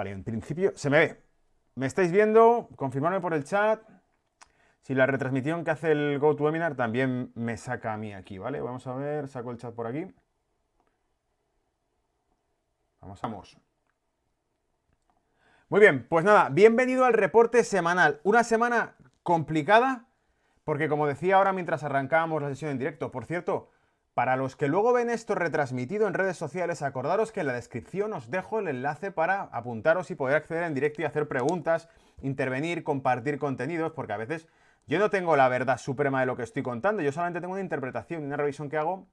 Vale, en principio se me ve. ¿Me estáis viendo? Confirmadme por el chat. Si la retransmisión que hace el GoToWebinar también me saca a mí aquí, ¿vale? Vamos a ver, saco el chat por aquí. Vamos. Muy bien, pues nada, bienvenido al reporte semanal. Una semana complicada, porque como decía ahora mientras arrancábamos la sesión en directo, por cierto, para los que luego ven esto retransmitido en redes sociales, acordaros que en la descripción os dejo el enlace para apuntaros y poder acceder en directo y hacer preguntas, intervenir, compartir contenidos, porque a veces yo no tengo la verdad suprema de lo que estoy contando, yo solamente tengo una interpretación, una revisión que hago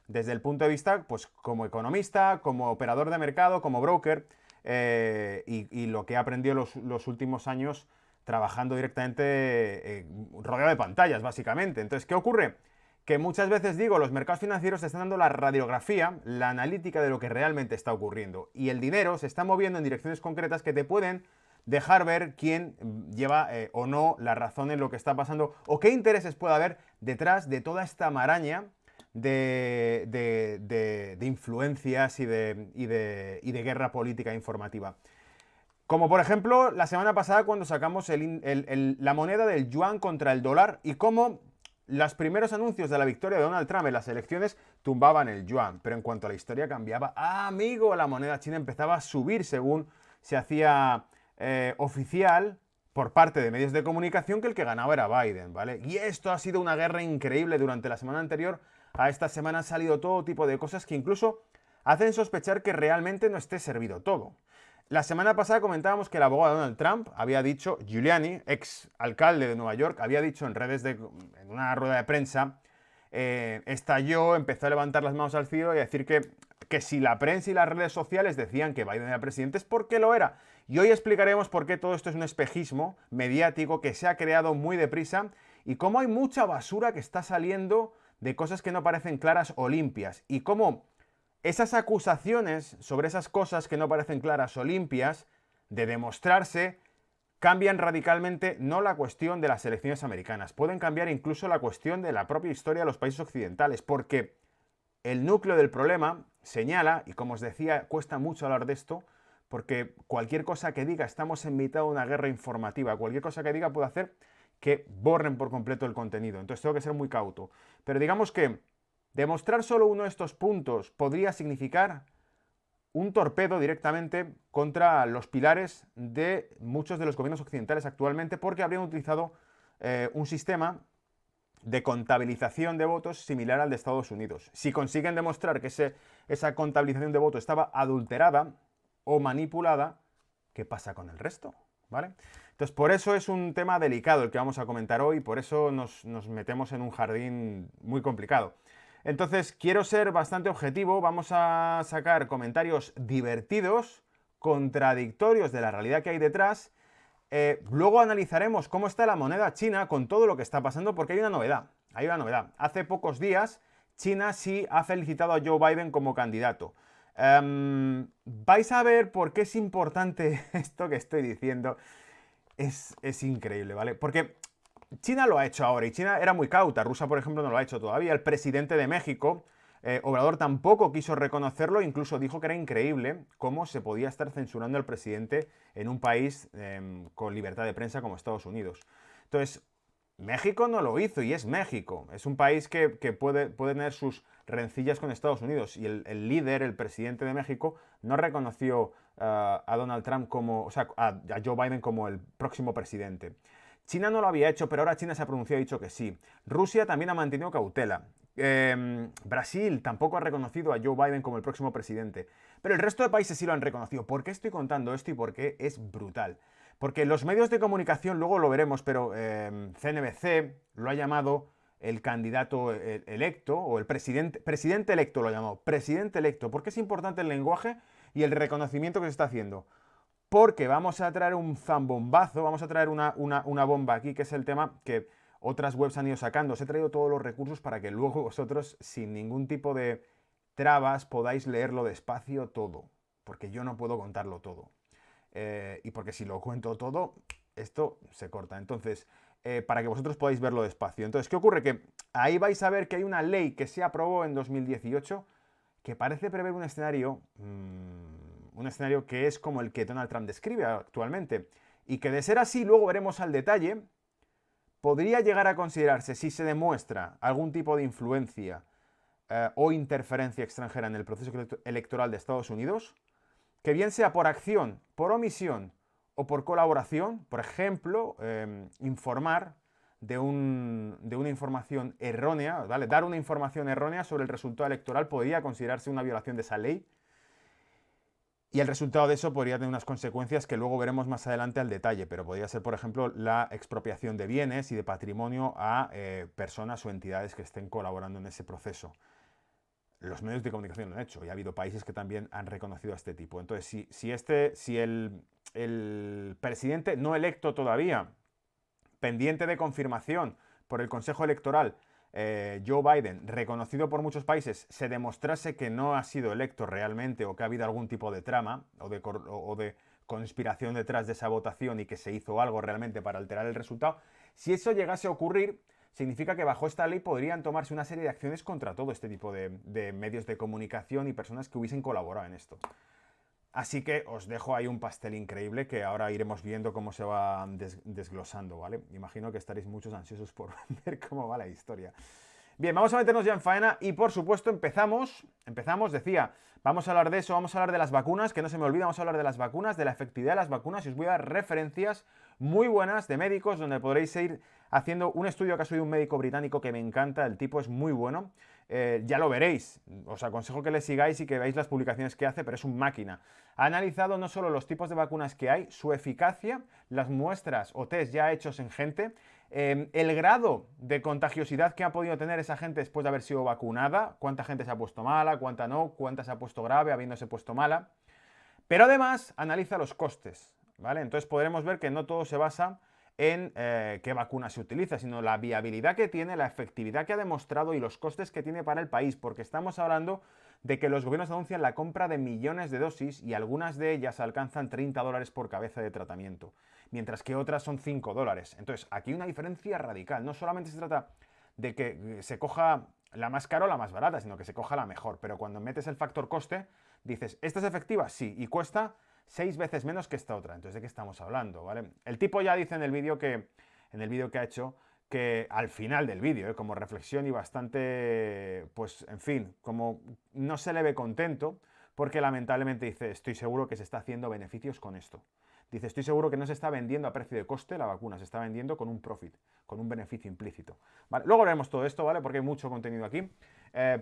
desde el punto de vista, pues como economista, como operador de mercado, como broker, y lo que he aprendido los últimos años trabajando directamente rodeado de pantallas, básicamente. Entonces, ¿qué ocurre? Que muchas veces digo, los mercados financieros te están dando la radiografía, la analítica de lo que realmente está ocurriendo. Y el dinero se está moviendo en direcciones concretas que te pueden dejar ver quién lleva o no la razón en lo que está pasando o qué intereses puede haber detrás de toda esta maraña de influencias y de guerra política informativa. Como por ejemplo la semana pasada cuando sacamos la moneda del yuan contra el dólar y cómo los primeros anuncios de la victoria de Donald Trump en las elecciones tumbaban el yuan, pero en cuanto a la historia cambiaba, amigo, la moneda china empezaba a subir según se hacía oficial por parte de medios de comunicación que el que ganaba era Biden, ¿vale? Y esto ha sido una guerra increíble durante la semana anterior. A esta semana han salido todo tipo de cosas que incluso hacen sospechar que realmente no esté servido todo. La semana pasada comentábamos que el abogado de Donald Trump había dicho, Giuliani, ex alcalde de Nueva York, había dicho en en una rueda de prensa, estalló, empezó a levantar las manos al cielo y a decir que si la prensa y las redes sociales decían que Biden era presidente es porque lo era. Y hoy explicaremos por qué todo esto es un espejismo mediático que se ha creado muy deprisa y cómo hay mucha basura que está saliendo de cosas que no parecen claras o limpias y cómo esas acusaciones sobre esas cosas que no parecen claras o limpias de demostrarse cambian radicalmente no la cuestión de las elecciones americanas, pueden cambiar incluso la cuestión de la propia historia de los países occidentales, porque el núcleo del problema señala, y como os decía, cuesta mucho hablar de esto, porque cualquier cosa que diga, estamos en mitad de una guerra informativa, cualquier cosa que diga puede hacer que borren por completo el contenido, entonces tengo que ser muy cauto. Pero digamos que demostrar solo uno de estos puntos podría significar un torpedo directamente contra los pilares de muchos de los gobiernos occidentales actualmente porque habrían utilizado un sistema de contabilización de votos similar al de Estados Unidos. Si consiguen demostrar que esa contabilización de votos estaba adulterada o manipulada, ¿qué pasa con el resto? ¿Vale? Entonces, por eso es un tema delicado el que vamos a comentar hoy, por eso nos metemos en un jardín muy complicado. Entonces, quiero ser bastante objetivo, vamos a sacar comentarios divertidos, contradictorios de la realidad que hay detrás. Luego analizaremos cómo está la moneda china con todo lo que está pasando, porque hay una novedad. Hay una novedad. Hace pocos días, China sí ha felicitado a Joe Biden como candidato. Vais a ver por qué es importante esto que estoy diciendo. Es increíble, ¿vale? Porque China lo ha hecho ahora y China era muy cauta. Rusia, por ejemplo, no lo ha hecho todavía. El presidente de México, Obrador, tampoco quiso reconocerlo. Incluso dijo que era increíble cómo se podía estar censurando al presidente en un país con libertad de prensa como Estados Unidos. Entonces, México no lo hizo y es México. Es un país que puede tener sus rencillas con Estados Unidos. Y el líder, el presidente de México, no reconoció a Donald Trump como, o sea, a Joe Biden como el próximo presidente. China no lo había hecho, pero ahora China se ha pronunciado y ha dicho que sí. Rusia también ha mantenido cautela. Brasil tampoco ha reconocido a Joe Biden como el próximo presidente. Pero el resto de países sí lo han reconocido. ¿Por qué estoy contando esto y por qué es brutal? Porque los medios de comunicación, luego lo veremos, pero CNBC lo ha llamado el candidato electo, o el presidente electo lo ha llamado, presidente electo. ¿Por qué es importante el lenguaje y el reconocimiento que se está haciendo? Porque vamos a traer un zambombazo, vamos a traer una bomba aquí, que es el tema que otras webs han ido sacando. Os he traído todos los recursos para que luego vosotros, sin ningún tipo de trabas, podáis leerlo despacio todo. Porque yo no puedo contarlo todo. Y porque si lo cuento todo, esto se corta. Entonces, para que vosotros podáis verlo despacio. Entonces, ¿qué ocurre? Que ahí vais a ver que hay una ley que se aprobó en 2018 que parece prever un escenario un escenario que es como el que Donald Trump describe actualmente. Y que de ser así, luego veremos al detalle, podría llegar a considerarse, si se demuestra algún tipo de influencia o interferencia extranjera en el proceso electoral de Estados Unidos, que bien sea por acción, por omisión o por colaboración, por ejemplo, informar de una información errónea, ¿vale? Dar una información errónea sobre el resultado electoral podría considerarse una violación de esa ley. Y el resultado de eso podría tener unas consecuencias que luego veremos más adelante al detalle, pero podría ser, por ejemplo, la expropiación de bienes y de patrimonio a personas o entidades que estén colaborando en ese proceso. Los medios de comunicación lo han hecho y ha habido países que también han reconocido a este tipo. Entonces, si el presidente no electo todavía, pendiente de confirmación por el Consejo Electoral, Joe Biden, reconocido por muchos países, se demostrase que no ha sido electo realmente o que ha habido algún tipo de trama o de conspiración detrás de esa votación y que se hizo algo realmente para alterar el resultado, si eso llegase a ocurrir, significa que bajo esta ley podrían tomarse una serie de acciones contra todo este tipo de medios de comunicación y personas que hubiesen colaborado en esto. Así que os dejo ahí un pastel increíble que ahora iremos viendo cómo se va desglosando, ¿vale? Imagino que estaréis muchos ansiosos por ver cómo va la historia. Bien, vamos a meternos ya en faena y por supuesto empezamos, decía, vamos a hablar de eso, vamos a hablar de las vacunas, que no se me olvide, vamos a hablar de las vacunas, de la efectividad de las vacunas y os voy a dar referencias muy buenas de médicos donde podréis ir haciendo un estudio que ha subido un médico británico que me encanta, el tipo es muy bueno, ya lo veréis, os aconsejo que le sigáis y que veáis las publicaciones que hace, pero es un máquina. Ha analizado no solo los tipos de vacunas que hay, su eficacia, las muestras o test ya hechos en gente, el grado de contagiosidad que ha podido tener esa gente después de haber sido vacunada, cuánta gente se ha puesto mala, cuánta no, cuánta se ha puesto grave habiéndose puesto mala, pero además analiza los costes, ¿vale? Entonces podremos ver que no todo se basa en qué vacuna se utiliza, sino la viabilidad que tiene, la efectividad que ha demostrado y los costes que tiene para el país, porque estamos hablando de que los gobiernos anuncian la compra de millones de dosis y algunas de ellas alcanzan $30 por cabeza de tratamiento, mientras que otras son $5. Entonces, aquí hay una diferencia radical. No solamente se trata de que se coja la más cara o la más barata, sino que se coja la mejor, pero cuando metes el factor coste, dices, ¿esta es efectiva? Sí, y cuesta 6 veces menos que esta otra. Entonces, ¿de qué estamos hablando? ¿Vale? El tipo ya dice en el vídeo que ha hecho, que al final del vídeo, como reflexión y bastante, pues, en fin, como no se le ve contento, porque lamentablemente dice, estoy seguro que se está haciendo beneficios con esto. Dice, estoy seguro que no se está vendiendo a precio de coste la vacuna, se está vendiendo con un profit, con un beneficio implícito. ¿Vale? Luego veremos todo esto, ¿vale? Porque hay mucho contenido aquí.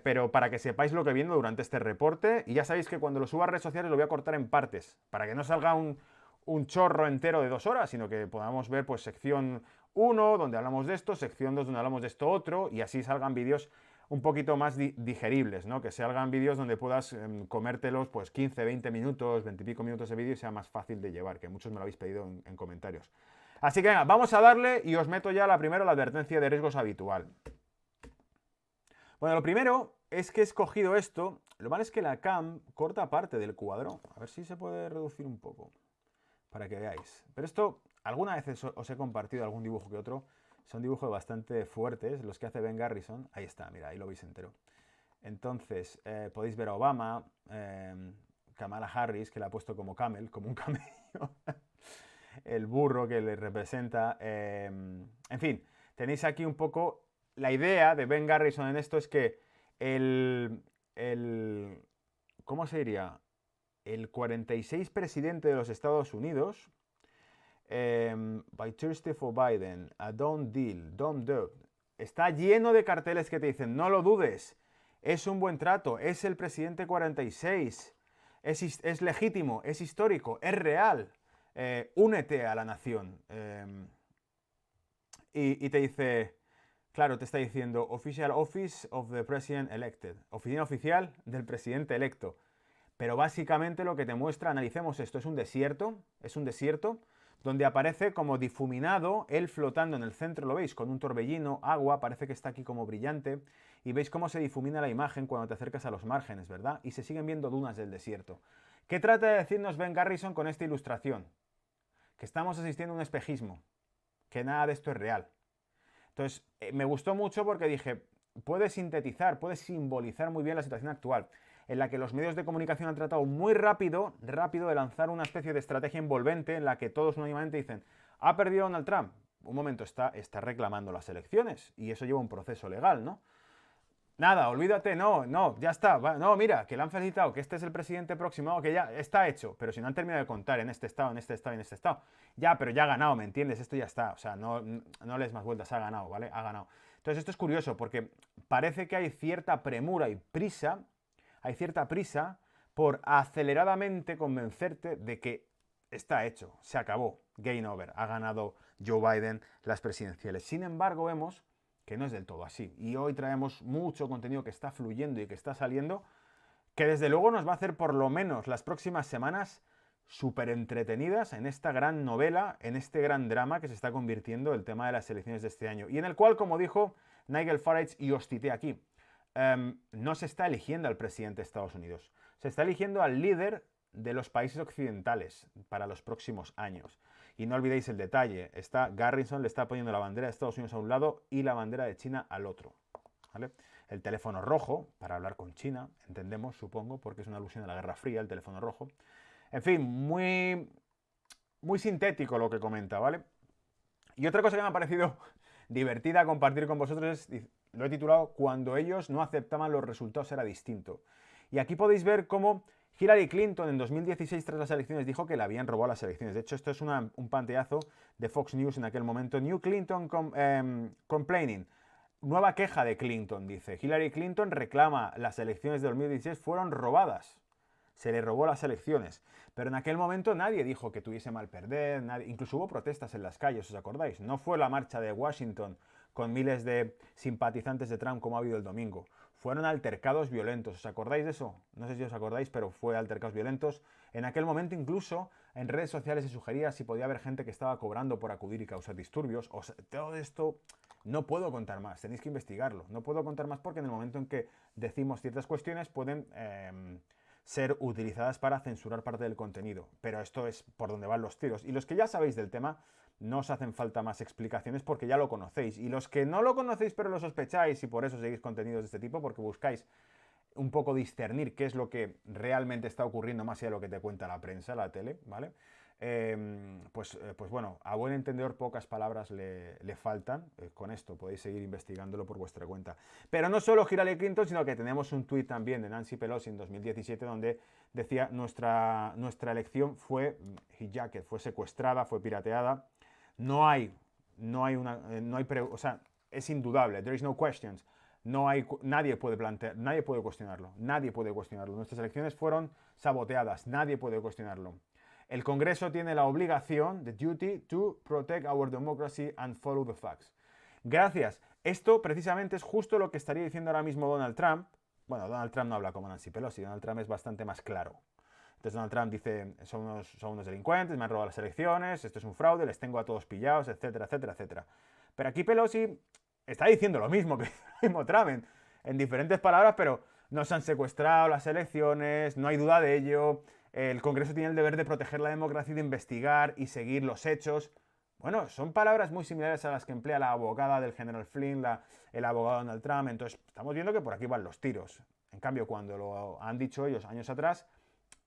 Pero para que sepáis lo que viendo durante este reporte, y ya sabéis que cuando lo suba a redes sociales lo voy a cortar en partes, para que no salga un chorro entero de 2 horas, sino que podamos ver pues sección 1, donde hablamos de esto, sección 2, donde hablamos de esto otro, y así salgan vídeos un poquito más digeribles, ¿no? Que salgan vídeos donde puedas comértelos pues 15, 20 minutos, 20 y pico minutos de vídeo y sea más fácil de llevar, que muchos me lo habéis pedido en comentarios. Así que venga, vamos a darle y os meto ya primero la advertencia de riesgos habitual. Bueno, lo primero es que he escogido esto. Lo malo es que la cam corta parte del cuadro. A ver si se puede reducir un poco para que veáis. Pero esto, alguna vez os he compartido algún dibujo que otro. Son dibujos bastante fuertes, los que hace Ben Garrison. Ahí está, mira, ahí lo veis entero. Entonces, podéis ver a Obama, Kamala Harris, que le ha puesto como camel, como un camello. El burro que le representa. En fin, tenéis aquí un poco... La idea de Ben Garrison en esto es que ¿cómo se diría? El 46 presidente de los Estados Unidos, by Thursday for Biden, a don't deal, don't do, está lleno de carteles que te dicen, no lo dudes, es un buen trato, es el presidente 46, es legítimo, es histórico, es real, únete a la nación. Y te dice... Claro, te está diciendo Official Office of the President Elected, oficina oficial del presidente electo. Pero básicamente lo que te muestra, analicemos esto, es un desierto donde aparece como difuminado, él flotando en el centro, lo veis, con un torbellino, agua, parece que está aquí como brillante, y veis cómo se difumina la imagen cuando te acercas a los márgenes, ¿verdad? Y se siguen viendo dunas del desierto. ¿Qué trata de decirnos Ben Garrison con esta ilustración? Que estamos asistiendo a un espejismo, que nada de esto es real. Entonces, me gustó mucho porque dije, puede sintetizar, puede simbolizar muy bien la situación actual. en la que los medios de comunicación han tratado muy rápido de lanzar una especie de estrategia envolvente en la que todos unánimemente dicen, ha perdido Donald Trump. Un momento, está reclamando las elecciones y eso lleva un proceso legal, ¿no? Nada, olvídate, no, ya está. No, mira, que le han felicitado, que este es el presidente próximo, que ya está hecho. Pero si no han terminado de contar en este estado, en este estado y en este estado. Ya, pero ya ha ganado, ¿me entiendes? Esto ya está. O sea, no les más vueltas, ha ganado, ¿vale? Ha ganado. Entonces esto es curioso porque parece que hay cierta premura y prisa, hay cierta prisa por aceleradamente convencerte de que está hecho, se acabó, game over, ha ganado Joe Biden las presidenciales. Sin embargo, vemos que no es del todo así. Y hoy traemos mucho contenido que está fluyendo y que está saliendo, que desde luego nos va a hacer por lo menos las próximas semanas súper entretenidas en esta gran novela, en este gran drama que se está convirtiendo el tema de las elecciones de este año. Y en el cual, como dijo Nigel Farage, y os cité aquí, no se está eligiendo al presidente de Estados Unidos, se está eligiendo al líder de los países occidentales para los próximos años. Y no olvidéis el detalle, Garrison le está poniendo la bandera de Estados Unidos a un lado y la bandera de China al otro. ¿Vale? El teléfono rojo, para hablar con China, entendemos, supongo, porque es una alusión a la Guerra Fría, el teléfono rojo. En fin, muy sintético lo que comenta, ¿vale? Y otra cosa que me ha parecido divertida compartir con vosotros es, lo he titulado, cuando ellos no aceptaban los resultados era distinto. Y aquí podéis ver cómo Hillary Clinton en 2016 tras las elecciones dijo que le habían robado las elecciones. De hecho, esto es un panteazo de Fox News en aquel momento. New Clinton complaining. Nueva queja de Clinton, dice. Hillary Clinton reclama las elecciones de 2016 fueron robadas. Se le robó las elecciones. Pero en aquel momento nadie dijo que tuviese mal perder, incluso hubo protestas en las calles, ¿os acordáis? No fue la marcha de Washington con miles de simpatizantes de Trump como ha habido el domingo. Fueron altercados violentos, ¿os acordáis de eso? No sé si os acordáis, pero fue altercados violentos. En aquel momento incluso en redes sociales se sugería si podía haber gente que estaba cobrando por acudir y causar disturbios. O sea, todo esto no puedo contar más, tenéis que investigarlo. No puedo contar más porque en el momento en que decimos ciertas cuestiones pueden ser utilizadas para censurar parte del contenido. Pero esto es por donde van los tiros. Y los que ya sabéis del tema, no os hacen falta más explicaciones porque ya lo conocéis. Y los que no lo conocéis pero lo sospecháis y por eso seguís contenidos de este tipo, porque buscáis un poco discernir qué es lo que realmente está ocurriendo más allá de lo que te cuenta la prensa, la tele, ¿vale? Pues bueno, a buen entendedor pocas palabras le faltan. Con esto podéis seguir investigándolo por vuestra cuenta. Pero no solo Hillary Clinton, sino que tenemos un tuit también de Nancy Pelosi en 2017 donde decía nuestra elección fue hijacked, fue secuestrada, fue pirateada. O sea, es indudable, there is no questions. Nadie puede cuestionarlo. Nadie puede cuestionarlo. Nuestras elecciones fueron saboteadas. Nadie puede cuestionarlo. El Congreso tiene la obligación, the duty, to protect our democracy and follow the facts. Gracias. Esto precisamente es justo lo que estaría diciendo ahora mismo Donald Trump. Bueno, Donald Trump no habla como Nancy Pelosi. Donald Trump es bastante más claro. Entonces Donald Trump dice, son unos delincuentes, me han robado las elecciones, esto es un fraude, les tengo a todos pillados, etcétera, etcétera, etcétera. Pero aquí Pelosi está diciendo lo mismo que el mismo Trump en diferentes palabras, pero nos han secuestrado las elecciones, no hay duda de ello. El Congreso tiene el deber de proteger la democracia y de investigar y seguir los hechos. Bueno, son palabras muy similares a las que emplea la abogada del general Flynn, el abogado Donald Trump. Entonces, estamos viendo que por aquí van los tiros. En cambio, cuando lo han dicho ellos años atrás,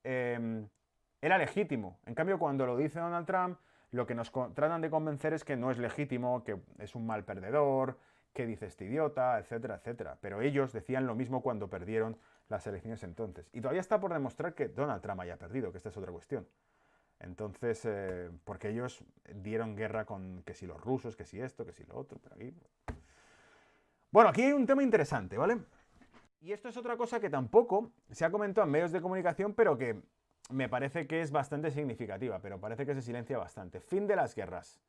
era legítimo. En cambio, cuando lo dice Donald Trump, lo que nos tratan de convencer es que no es legítimo, que es un mal perdedor, que dice este idiota, etcétera, etcétera. Pero ellos decían lo mismo cuando perdieron las elecciones entonces. Y todavía está por demostrar que Donald Trump haya perdido, que esta es otra cuestión. Entonces, porque ellos dieron guerra con que si los rusos, que si esto, que si lo otro, pero aquí... Bueno, aquí hay un tema interesante, ¿vale? Y esto es otra cosa que tampoco se ha comentado en medios de comunicación, pero que me parece que es bastante significativa, pero parece que se silencia bastante. Fin de las guerras.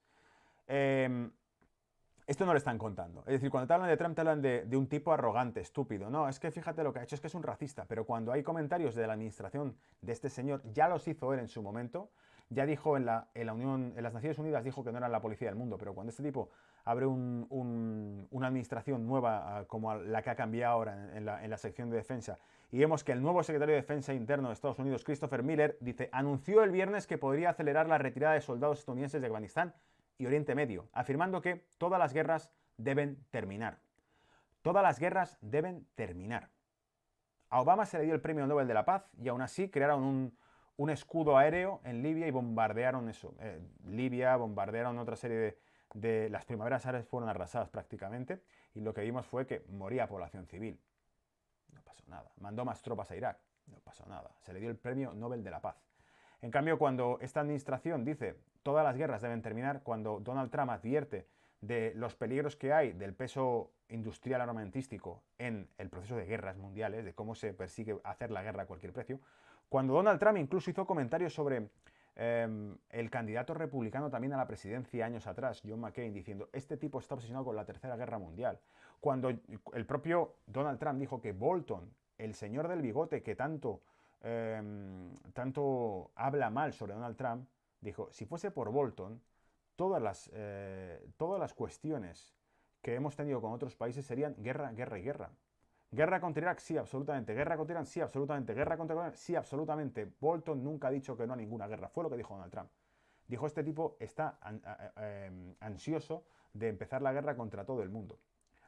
Esto no lo están contando. Es decir, cuando te hablan de Trump, te hablan de un tipo arrogante, estúpido. No, es que fíjate lo que ha hecho, es que es un racista. Pero cuando hay comentarios de la administración de este señor, ya los hizo él en su momento, ya dijo en las Naciones Unidas, dijo que no era la policía del mundo, pero cuando este tipo abre una administración nueva como la que ha cambiado ahora en la sección de defensa, y vemos que el nuevo secretario de Defensa Interno de Estados Unidos, Christopher Miller, dice, anunció el viernes que podría acelerar la retirada de soldados estadounidenses de Afganistán y Oriente Medio, afirmando que todas las guerras deben terminar. Todas las guerras deben terminar. A Obama se le dio el premio Nobel de la Paz y aún así crearon un escudo aéreo en Libia y bombardearon eso. Libia, bombardearon otra serie de... Las primaveras árabes fueron arrasadas prácticamente y lo que vimos fue que moría población civil. No pasó nada. Mandó más tropas a Irak. No pasó nada. Se le dio el premio Nobel de la Paz. En cambio, cuando esta administración dice todas las guerras deben terminar, cuando Donald Trump advierte de los peligros que hay del peso industrial armamentístico en el proceso de guerras mundiales, de cómo se persigue hacer la guerra a cualquier precio, cuando Donald Trump incluso hizo comentarios sobre el candidato republicano también a la presidencia años atrás, John McCain, diciendo este tipo está obsesionado con la Tercera Guerra Mundial. Cuando el propio Donald Trump dijo que Bolton, el señor del bigote que tanto habla mal sobre Donald Trump, dijo, si fuese por Bolton, todas las cuestiones que hemos tenido con otros países serían guerra, guerra y guerra. Guerra contra Irak, sí, absolutamente. Guerra contra Irán, sí, absolutamente. Guerra contra Irán, sí, absolutamente. Bolton nunca ha dicho que no a ninguna guerra. Fue lo que dijo Donald Trump. Dijo, este tipo está ansioso de empezar la guerra contra todo el mundo.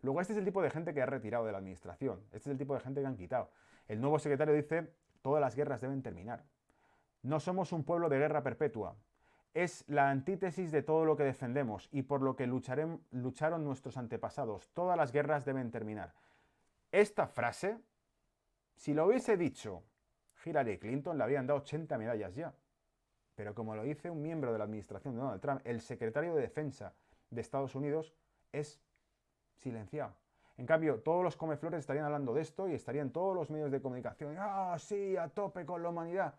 Luego, este es el tipo de gente que ha retirado de la administración. Este es el tipo de gente que han quitado. El nuevo secretario dice, todas las guerras deben terminar. No somos un pueblo de guerra perpetua. Es la antítesis de todo lo que defendemos y por lo que lucharon nuestros antepasados. Todas las guerras deben terminar. Esta frase, si lo hubiese dicho Hillary Clinton, le habían dado 80 medallas ya. Pero como lo dice un miembro de la administración de Donald Trump, el secretario de Defensa de Estados Unidos es silenciado. En cambio, todos los comeflores estarían hablando de esto y estarían todos los medios de comunicación. ¡Ah, sí, a tope con la humanidad!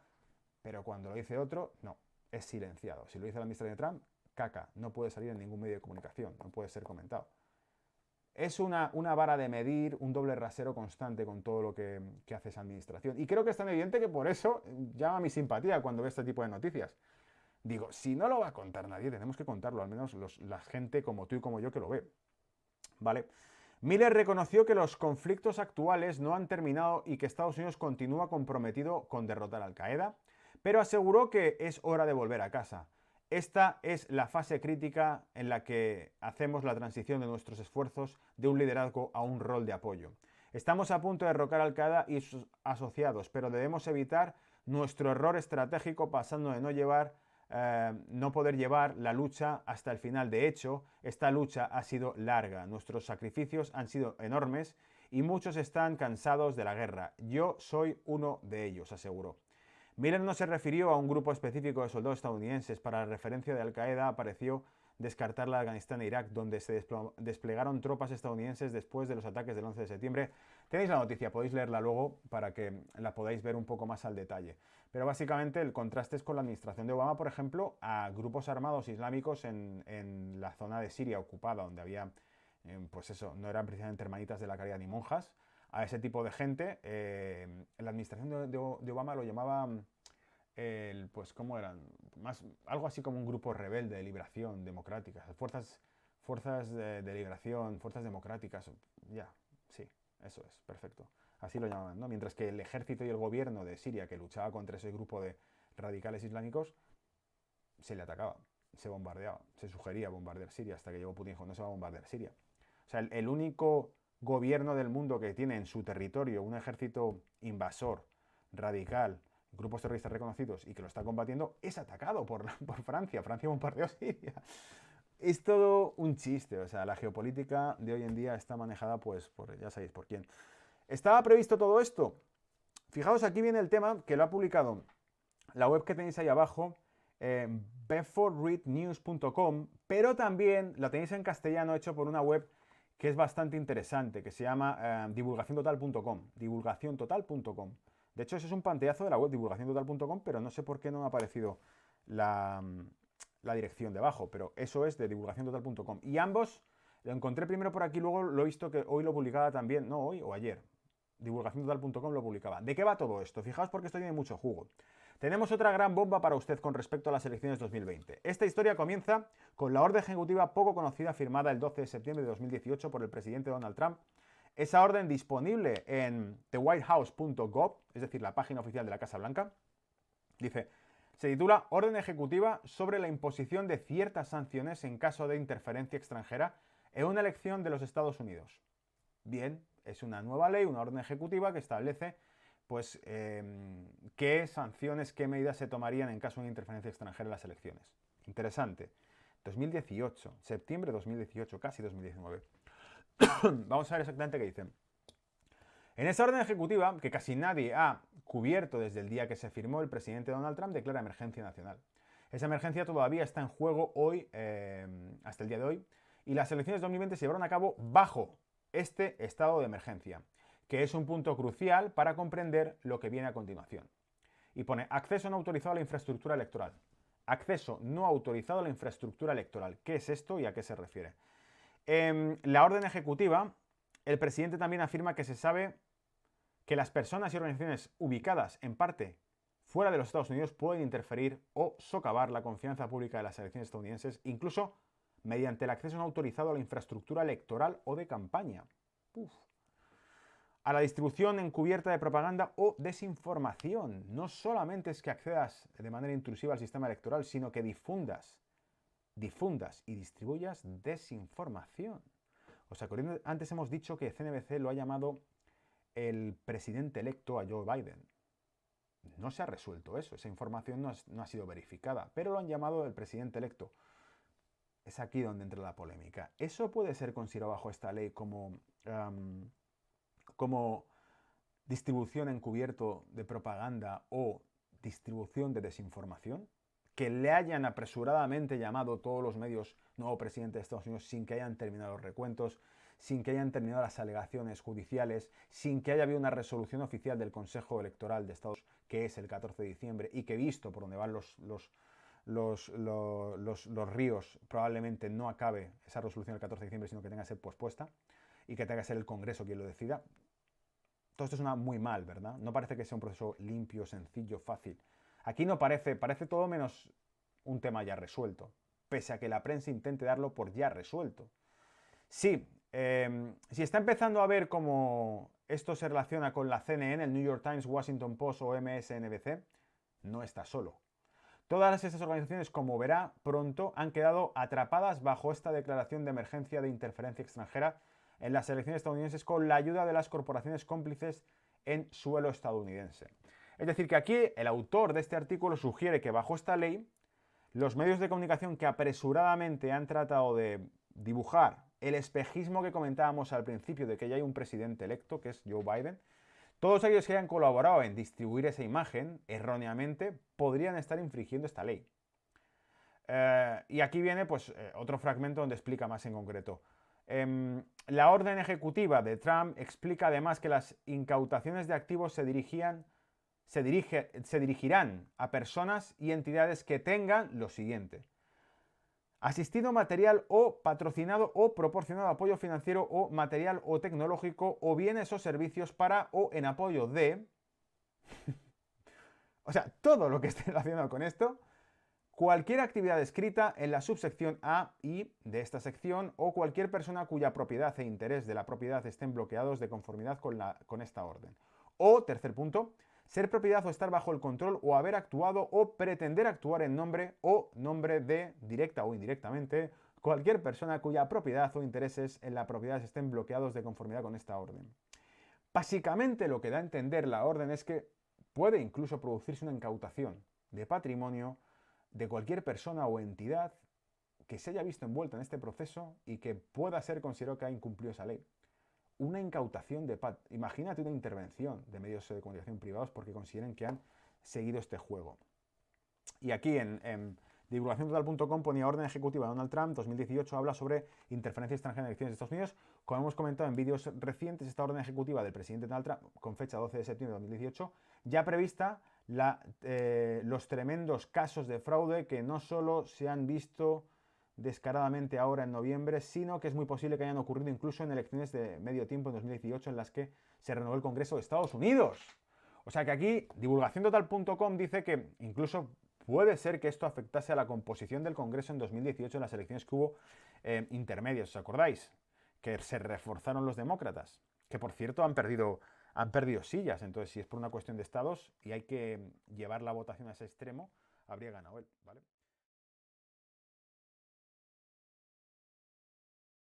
Pero cuando lo dice otro, no, es silenciado. Si lo dice la administración de Trump, caca, no puede salir en ningún medio de comunicación, no puede ser comentado. Es una vara de medir, un doble rasero constante con todo lo que hace esa administración. Y creo que es tan evidente que por eso llama mi simpatía cuando ve este tipo de noticias. Digo, si no lo va a contar nadie, tenemos que contarlo, al menos la gente como tú y como yo que lo ve. ¿Vale? Miller reconoció que los conflictos actuales no han terminado y que Estados Unidos continúa comprometido con derrotar a Al-Qaeda, pero aseguró que es hora de volver a casa. Esta es la fase crítica en la que hacemos la transición de nuestros esfuerzos de un liderazgo a un rol de apoyo. Estamos a punto de derrocar a Al-Qaeda y sus asociados, pero debemos evitar nuestro error estratégico pasando de no poder llevar la lucha hasta el final. De hecho, esta lucha ha sido larga, nuestros sacrificios han sido enormes y muchos están cansados de la guerra. Yo soy uno de ellos, aseguró. Miller no se refirió a un grupo específico de soldados estadounidenses. Para la referencia de Al-Qaeda pareció descartar la de Afganistán e Irak, donde se desplegaron tropas estadounidenses después de los ataques del 11 de septiembre. Tenéis la noticia, podéis leerla luego para que la podáis ver un poco más al detalle. Pero básicamente el contraste es con la administración de Obama, por ejemplo, a grupos armados islámicos en la zona de Siria ocupada, donde había, pues eso, no eran precisamente hermanitas de la caridad ni monjas. A ese tipo de gente, la administración de Obama lo llamaba, pues, ¿cómo eran? Algo así como un grupo rebelde de liberación democrática, fuerzas de liberación, fuerzas democráticas, ya, sí, eso es, perfecto. Así lo llamaban, ¿no? Mientras que el ejército y el gobierno de Siria, que luchaba contra ese grupo de radicales islámicos, se le atacaba, se bombardeaba, se sugería bombardear Siria, hasta que llegó Putin y dijo, no se va a bombardear Siria. O sea, el único gobierno del mundo que tiene en su territorio un ejército invasor, radical, grupos terroristas reconocidos y que lo está combatiendo, es atacado por Francia. Francia bombardeó Siria. Es todo un chiste, o sea, la geopolítica de hoy en día está manejada, pues, ya sabéis por quién. ¿Estaba previsto todo esto? Fijaos, aquí viene el tema que lo ha publicado la web que tenéis ahí abajo, beforereadnews.com, pero también la tenéis en castellano hecho por una web que es bastante interesante, que se llama divulgaciontotal.com. Divulgaciontotal.com. De hecho, eso es un pantallazo de la web divulgaciontotal.com, pero no sé por qué no me ha aparecido la dirección debajo, pero eso es de divulgaciontotal.com. Y ambos lo encontré primero por aquí, luego lo he visto que hoy lo publicaba también, no hoy o ayer. Divulgaciontotal.com lo publicaba. ¿De qué va todo esto? Fijaos porque esto tiene mucho jugo. Tenemos otra gran bomba para usted con respecto a las elecciones 2020. Esta historia comienza con la orden ejecutiva poco conocida firmada el 12 de septiembre de 2018 por el presidente Donald Trump. Esa orden disponible en thewhitehouse.gov, es decir, la página oficial de la Casa Blanca, dice, se titula Orden ejecutiva sobre la imposición de ciertas sanciones en caso de interferencia extranjera en una elección de los Estados Unidos. Bien, es una nueva ley, una orden ejecutiva que establece pues, qué sanciones, qué medidas se tomarían en caso de una interferencia extranjera en las elecciones. Interesante. 2018, septiembre de 2018, casi 2019. Vamos a ver exactamente qué dicen. En esa orden ejecutiva, que casi nadie ha cubierto desde el día que se firmó, el presidente Donald Trump declara emergencia nacional. Esa emergencia todavía está en juego hoy, hasta el día de hoy, y las elecciones de 2020 se llevaron a cabo bajo este estado de emergencia, que es un punto crucial para comprender lo que viene a continuación. Y pone acceso no autorizado a la infraestructura electoral. Acceso no autorizado a la infraestructura electoral. ¿Qué es esto y a qué se refiere? La orden ejecutiva, el presidente también afirma que se sabe que las personas y organizaciones ubicadas en parte fuera de los Estados Unidos pueden interferir o socavar la confianza pública de las elecciones estadounidenses, incluso mediante el acceso no autorizado a la infraestructura electoral o de campaña. Uf. A la distribución encubierta de propaganda o desinformación. No solamente es que accedas de manera intrusiva al sistema electoral, sino que difundas y distribuyas desinformación. ¿Os acordáis? Antes hemos dicho que CNBC lo ha llamado el presidente electo a Joe Biden. No se ha resuelto eso, esa información no ha sido verificada, pero lo han llamado el presidente electo. Es aquí donde entra la polémica. ¿Eso puede ser considerado bajo esta ley como distribución encubierto de propaganda o distribución de desinformación? Que le hayan apresuradamente llamado todos los medios nuevo presidente de Estados Unidos sin que hayan terminado los recuentos, sin que hayan terminado las alegaciones judiciales, sin que haya habido una resolución oficial del Consejo Electoral de Estados Unidos, que es el 14 de diciembre, y que visto por donde van los ríos, probablemente no acabe esa resolución el 14 de diciembre, sino que tenga que ser pospuesta y que tenga que ser el Congreso quien lo decida. Todo esto suena muy mal, ¿verdad? No parece que sea un proceso limpio, sencillo, fácil. Aquí no parece todo menos un tema ya resuelto, pese a que la prensa intente darlo por ya resuelto. Sí, si está empezando a ver cómo esto se relaciona con la CNN, el New York Times, Washington Post o MSNBC, no está solo. Todas estas organizaciones, como verá pronto, han quedado atrapadas bajo esta declaración de emergencia de interferencia extranjera en las elecciones estadounidenses con la ayuda de las corporaciones cómplices en suelo estadounidense. Es decir, que aquí el autor de este artículo sugiere que bajo esta ley, los medios de comunicación que apresuradamente han tratado de dibujar el espejismo que comentábamos al principio de que ya hay un presidente electo, que es Joe Biden, todos aquellos que hayan colaborado en distribuir esa imagen erróneamente podrían estar infringiendo esta ley. Y aquí viene pues, otro fragmento donde explica más en concreto. La orden ejecutiva de Trump explica además que las incautaciones de activos se dirigirán a personas y entidades que tengan lo siguiente: asistido material o patrocinado o proporcionado apoyo financiero o material o tecnológico o bienes o servicios para o en apoyo de... O sea, todo lo que esté relacionado con esto, cualquier actividad escrita en la subsección A y de esta sección o cualquier persona cuya propiedad e interés de la propiedad estén bloqueados de conformidad con esta orden. O, tercer punto, ser propiedad o estar bajo el control o haber actuado o pretender actuar en nombre de, directa o indirectamente, cualquier persona cuya propiedad o intereses en la propiedad estén bloqueados de conformidad con esta orden. Básicamente lo que da a entender la orden es que puede incluso producirse una incautación de patrimonio de cualquier persona o entidad que se haya visto envuelta en este proceso y que pueda ser considerado que ha incumplido esa ley. Una incautación de imagínate una intervención de medios de comunicación privados porque consideren que han seguido este juego. Y aquí en divulgaciontotal.com ponía orden ejecutiva de Donald Trump 2018, habla sobre interferencia extranjera en elecciones de Estados Unidos. Como hemos comentado en vídeos recientes, esta orden ejecutiva del presidente Donald Trump, con fecha 12 de septiembre de 2018, ya prevista los tremendos casos de fraude que no solo se han visto descaradamente ahora en noviembre, sino que es muy posible que hayan ocurrido incluso en elecciones de medio tiempo en 2018 en las que se renovó el Congreso de Estados Unidos. O sea que aquí divulgaciontotal.com dice que incluso puede ser que esto afectase a la composición del Congreso en 2018 en las elecciones que hubo intermedias, ¿os acordáis? Que se reforzaron los demócratas, que por cierto han perdido sillas. Entonces, si es por una cuestión de estados y hay que llevar la votación a ese extremo, habría ganado él, ¿vale?